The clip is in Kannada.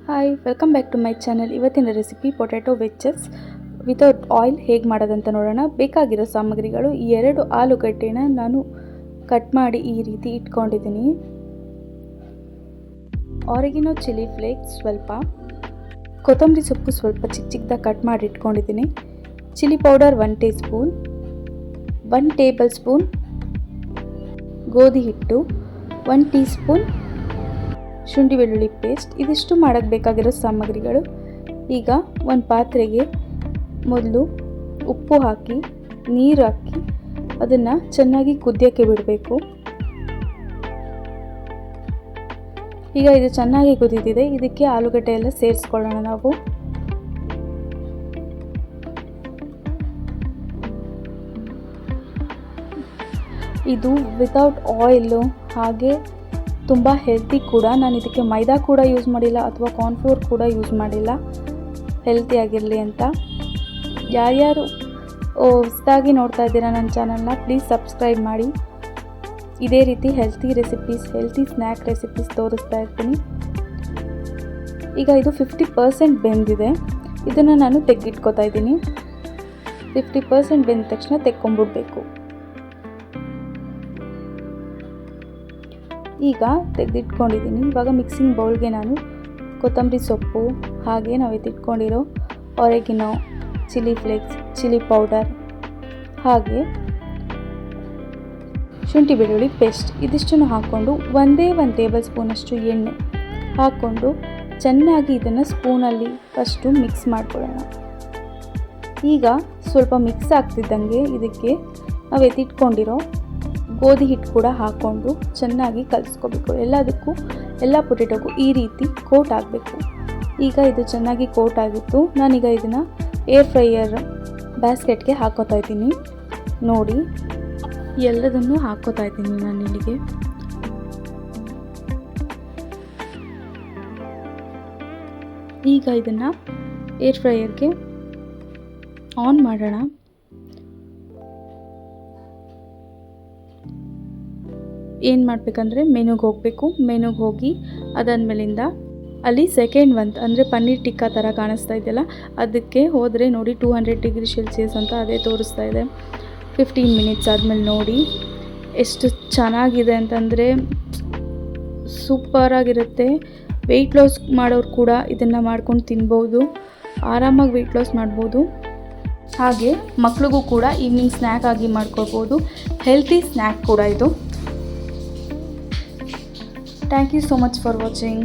Hi, welcome back to my channel. ಇವತ್ತಿನ recipe potato wedges without oil ಹೇಗೆ ಮಾಡೋದಂತ ನೋಡೋಣ. ಬೇಕಾಗಿರೋ ಸಾಮಗ್ರಿಗಳು: ಈ 2 ಆಲೂಗಡ್ಡೆನ ನಾನು ಕಟ್ ಮಾಡಿ ಈ ರೀತಿ ಇಟ್ಕೊಂಡಿದ್ದೀನಿ. ಆರಿಗಿನೋ ಚಿಲ್ಲಿ ಫ್ಲೇಕ್ಸ್ ಸ್ವಲ್ಪ, ಕೊತ್ತಂಬರಿ ಸೊಪ್ಪು ಸ್ವಲ್ಪ ಚಿಕ್ಕ ಚಿಕ್ಕದಾಗಿ ಕಟ್ ಮಾಡಿ ಇಟ್ಕೊಂಡಿದ್ದೀನಿ. Chilli powder 1 tea spoon, 1 table spoon ಗೋಧಿ ಹಿಟ್ಟು, 1 ಟೀ ಸ್ಪೂನ್ ಶುಂಠಿ ಬೆಳ್ಳುಳ್ಳಿ ಪೇಸ್ಟ್. ಇದಿಷ್ಟು ಮಾಡೋಕ್ಕೆ ಬೇಕಾಗಿರೋ ಸಾಮಗ್ರಿಗಳು. ಈಗ ಒಂದು ಪಾತ್ರೆಗೆ ಮೊದಲು ಉಪ್ಪು ಹಾಕಿ, ನೀರು ಹಾಕಿ ಅದನ್ನು ಚೆನ್ನಾಗಿ ಕುದಿಯೋಕ್ಕೆ ಬಿಡಬೇಕು. ಈಗ ಇದು ಚೆನ್ನಾಗಿ ಕುದಿದಿದೆ. ಇದಕ್ಕೆ ಆಲೂಗಡ್ಡೆ ಎಲ್ಲ ಸೇರಿಸ್ಕೊಳ್ಳೋಣ ನಾವು. ಇದು ವಿತೌಟ್ ಆಯಿಲು, ಹಾಗೆ ತುಂಬ ಹೆಲ್ತಿ ಕೂಡ. ನಾನು ಇದಕ್ಕೆ ಮೈದಾ ಕೂಡ ಯೂಸ್ ಮಾಡಿಲ್ಲ ಅಥವಾ ಕಾರ್ನ್ಫ್ಲೋರ್ ಕೂಡ ಯೂಸ್ ಮಾಡಿಲ್ಲ, ಹೆಲ್ತಿಯಾಗಿರಲಿ ಅಂತ. ಯಾರ್ಯಾರು ಹೊಸದಾಗಿ ನೋಡ್ತಾ ಇದ್ದೀರಾ ನನ್ನ ಚಾನಲ್ನ, ಪ್ಲೀಸ್ ಸಬ್ಸ್ಕ್ರೈಬ್ ಮಾಡಿ. ಇದೇ ರೀತಿ healthy recipes, healthy snack recipes ತೋರಿಸ್ತಾ ಇರ್ತೀನಿ. ಈಗ ಇದು 50% ಬೆಂದಿದೆ. ಇದನ್ನು ನಾನು ತೆಗೆದಿಟ್ಕೋತಾ ಇದ್ದೀನಿ. 50% ಬೆಂದ ತಕ್ಷಣ ತೆಕ್ಕೊಂಬಿಡ್ಬೇಕು. ಈಗ ತೆಗೆದಿಟ್ಕೊಂಡಿದ್ದೀನಿ. ಇವಾಗ ಮಿಕ್ಸಿಂಗ್ ಬೌಲ್ಗೆ ನಾನು ಕೊತ್ತಂಬರಿ ಸೊಪ್ಪು, ಹಾಗೆ ನಾವು ಎತ್ತಿಟ್ಕೊಂಡಿರೋ ಆರಿಗಿನೋ, ಚಿಲ್ಲಿ ಫ್ಲೇಕ್ಸ್, ಚಿಲ್ಲಿ ಪೌಡರ್, ಹಾಗೆ ಶುಂಠಿ ಬೆಳ್ಳುಳ್ಳಿ ಪೇಸ್ಟ್ ಇದಿಷ್ಟನ್ನು ಹಾಕ್ಕೊಂಡು ಒಂದೇ 1 ಟೇಬಲ್ ಸ್ಪೂನಷ್ಟು ಎಣ್ಣೆ ಹಾಕ್ಕೊಂಡು ಚೆನ್ನಾಗಿ ಇದನ್ನು ಸ್ಪೂನಲ್ಲಿ ಫಸ್ಟು ಮಿಕ್ಸ್ ಮಾಡ್ಕೊಳ್ಳೋಣ. ಈಗ ಸ್ವಲ್ಪ ಮಿಕ್ಸ್ ಆಗ್ತಿದ್ದಂಗೆ ಇದಕ್ಕೆ ನಾವು ಎತ್ತಿಟ್ಕೊಂಡಿರೋ ಗೋಧಿ ಹಿಟ್ಟು ಕೂಡ ಹಾಕ್ಕೊಂಡು ಚೆನ್ನಾಗಿ ಕಲಿಸ್ಕೋಬೇಕು. ಎಲ್ಲ ಪೊಟೆಟೊಗೂ ಈ ರೀತಿ ಕೋಟ್ ಆಗಬೇಕು. ಈಗ ಇದು ಚೆನ್ನಾಗಿ ಕೋಟ್ ಆಗಿತ್ತು. ನಾನೀಗ ಇದನ್ನು ಏರ್ ಫ್ರೈಯರ್ ಬ್ಯಾಸ್ಕೆಟ್ಗೆ ಹಾಕೋತಾ ಇದ್ದೀನಿ. ನೋಡಿ, ಎಲ್ಲದನ್ನು ಹಾಕೋತಾ ಇದ್ದೀನಿ ನಾನು ಇಲ್ಲಿಗೆ. ಈಗ ಇದನ್ನು ಏರ್ ಫ್ರೈಯರ್ಗೆ ಆನ್ ಮಾಡೋಣ. ಏನು ಮಾಡಬೇಕಂದ್ರೆ ಮೆನುಗೆ ಹೋಗಬೇಕು. ಮೆನುಗೆ ಹೋಗಿ ಅದಾದಮೇಲಿಂದ ಅಲ್ಲಿ ಸೆಕೆಂಡ್ ಒಂದು ಅಂದರೆ ಪನ್ನೀರ್ ಟಿಕ್ಕಾ ಥರ ಕಾಣಿಸ್ತಾ ಇದೆಯಲ್ಲ, ಅದಕ್ಕೆ ಹೋದರೆ ನೋಡಿ 200 ಡಿಗ್ರಿ ಸೆಲ್ಸಿಯಸ್ ಅಂತ ಅದೇ ತೋರಿಸ್ತಾ ಇದೆ. 15 ಮಿನಿಟ್ಸ್ ಆದಮೇಲೆ ನೋಡಿ ಎಷ್ಟು ಚೆನ್ನಾಗಿದೆ ಅಂತಂದರೆ ಸೂಪರಾಗಿರುತ್ತೆ. ವೆಯ್ಟ್ ಲಾಸ್ ಮಾಡೋರು ಕೂಡ ಇದನ್ನು ಮಾಡ್ಕೊಂಡು ತಿನ್ಬೋದು. ಆರಾಮಾಗಿ ವೆಯ್ಟ್ ಲಾಸ್ ಮಾಡ್ಬೋದು. ಹಾಗೆ ಮಕ್ಳಿಗೂ ಕೂಡ ಈವ್ನಿಂಗ್ ಸ್ನ್ಯಾಕ್ ಆಗಿ ಮಾಡ್ಕೊಳ್ಬೋದು. ಹೆಲ್ತಿ ಸ್ನ್ಯಾಕ್ ಕೂಡ ಇದು. Thank you so much for watching.